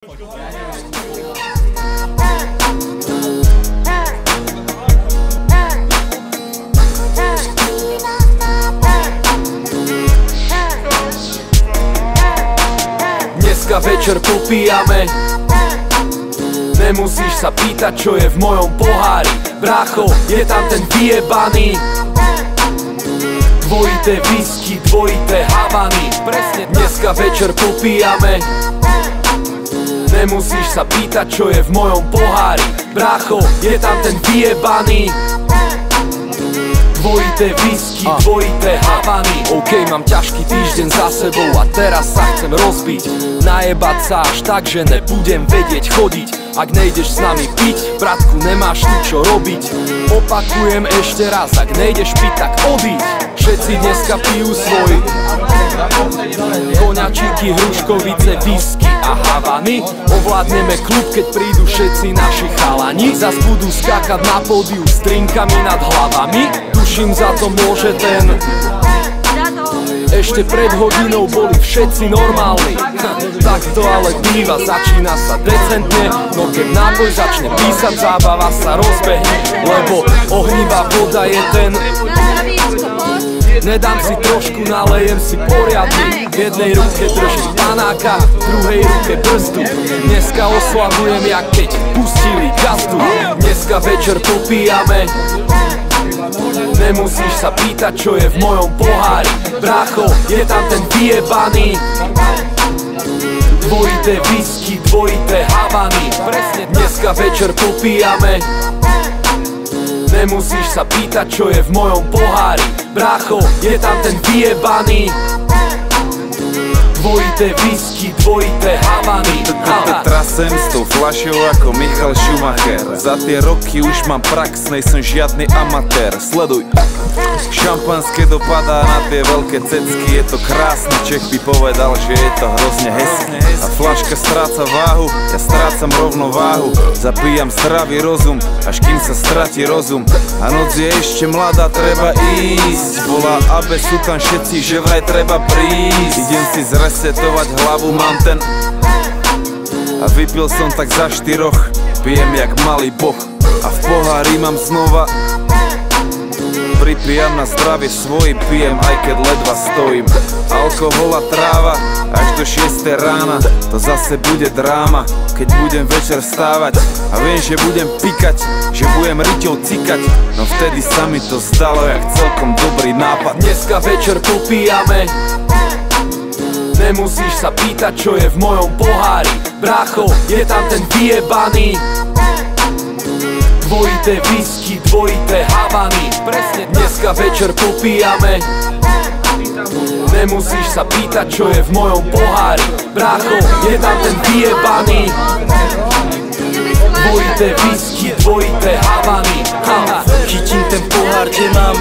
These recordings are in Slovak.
Dneska večer popíjame, nemusíš sa pýtať, čo je v mojom pohári. Brácho, je tam ten vyjebaný. Dvojité whisky, dvojité havany. Presne dneska večer popíjame, nemusíš sa pýtať, čo je v mojom pohári. Brácho, je tam ten vyjebaný. Dvojité whisky, dvojité havany. OK, mám ťažký týždeň za sebou a teraz sa chcem rozbiť. Najebať sa až tak, že nebudem vedieť chodiť. Ak nejdeš s nami piť, bratku, nemáš tu čo robiť. Opakujem ešte raz, ak nejdeš piť, tak odíď. Všetci dneska pijú svoj koňačíky, hruškovice, whisky a havany. Ovládneme klub, keď prídu všetci naši chalani. Zas budú skákať na pódiu s drinkami nad hlavami. Tuším, za to môže ten. Ešte pred hodinou boli všetci normálni. Tak to ale býva, začína sa decentne. No keď nápoj začne písať, zábava sa rozbehne. Lebo ohnivá voda je ten. Nedám si trošku, nalejem si poriadny. V jednej ruke držím panáka, v druhej ruke brzdu. Dneska oslavujem, jak keď pustili gazdu. Dneska večer popíjame, nemusíš sa pýtať, čo je v mojom pohári. Brácho, je tam ten vyjebaný. Dvojité whisky, dvojité havany. Presne dneska večer popíjame, nemusíš sa pýtať, čo je v mojom pohári. Brácho, je tam ten vyjebaný. Dvojité whisky, dvojité havany. Trasem s tou fľašou ako Michal Schumacher. Za tie roky už mám prax, nejsem žiadny amatér. Sleduj. Šampanské dopadá na tie veľké cecky. Je to krásne, Čech by povedal, že je to hrozne hezky. A fľaška stráca váhu, ja strácam rovnováhu. Zapíjam zdravý rozum, až kým sa stratí rozum. A noc je ešte mladá, treba ísť. Volá Abe, sú tam všetci, že vraj treba prísť. Idem si zresetovať hlavu, mám ten. A vypil som tak za 4, pijem jak malý boh. A v pohári mám znova. Pripijam na zdravie svojim, pijem aj keď ledva stojím. Alkohol a tráva, až do 6 rána. To zase bude dráma, keď budem večer vstávať. A viem, že budem pikať, že budem riťou cikať. No vtedy sa mi to zdalo jak celkom dobrý nápad. Dneska večer popíjame, nemusíš sa pýtať, čo je v mojom pohári. Brácho, je tam ten vyjebaný. Dvojité whisky, dvojité havany. Presne dneska večer popíjame, nemusíš sa pýtať, čo je v mojom pohári. Brácho, je tam ten vyjebaný. Dvojité whisky, dvojité havany. Chytím ten pohár, kde mám.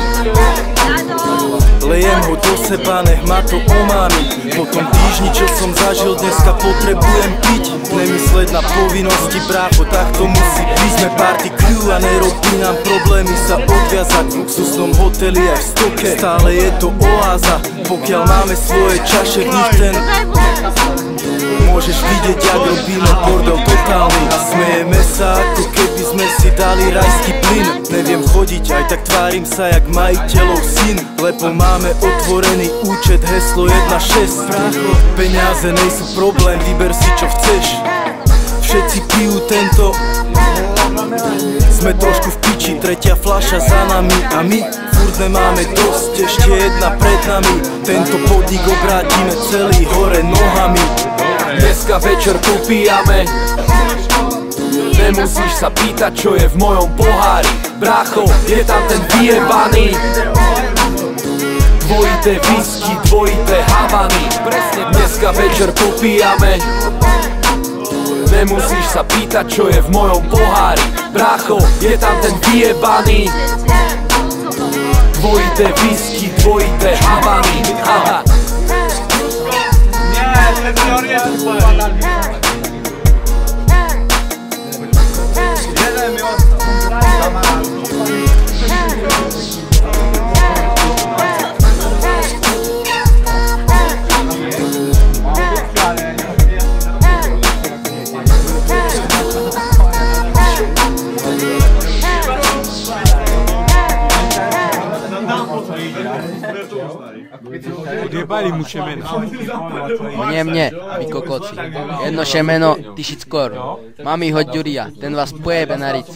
Lejem ho do seba, nech ma to omámi. Po tom týždni, čo som zažil, dneska potrebujem piť. Nemysleť na povinnosti, brácho, tak to musí byť. Sme party crew a nerobí nám problémy sa odviazať. V luxusnom hoteli aj v stoke, stále je to oáza. Pokiaľ máme svoje čaše, v nich ten. Môžeš vidieť, jak robíme bordel totálny. A smejeme sa, ako keby sme si dali rajský plyn. Neviem chodiť, aj tak tvárim sa jak majiteľov syn. Lebo máme otvorený účet, heslo 1.6. Brácho, peniaze nejsú problém, vyber si čo chceš. Všetci pijú tento. Sme trošku v piči, tretia fľaša za nami. A my furt nemáme dosť, ešte jedna pred nami. Tento podnik obrátime celý hore nohami. Dneska večer popíjame, nemusíš sa pýtať, čo je v mojom pohári. Brácho, je tam ten vyjebaný. Dvojité whisky, dvojité havany. Presne dneska večer popíjame, nemusíš sa pýtať, čo je v mojom pohári. Brácho, je tam ten vyjebaný. Dvojité whisky, dvojité havany. Jeden mi ostał. Odjebali mu šemeno. Mne, vy kokoci. Jedno šemeno, 1000 korun. Mami hoď Ďuria, ten vás pojebe na ric.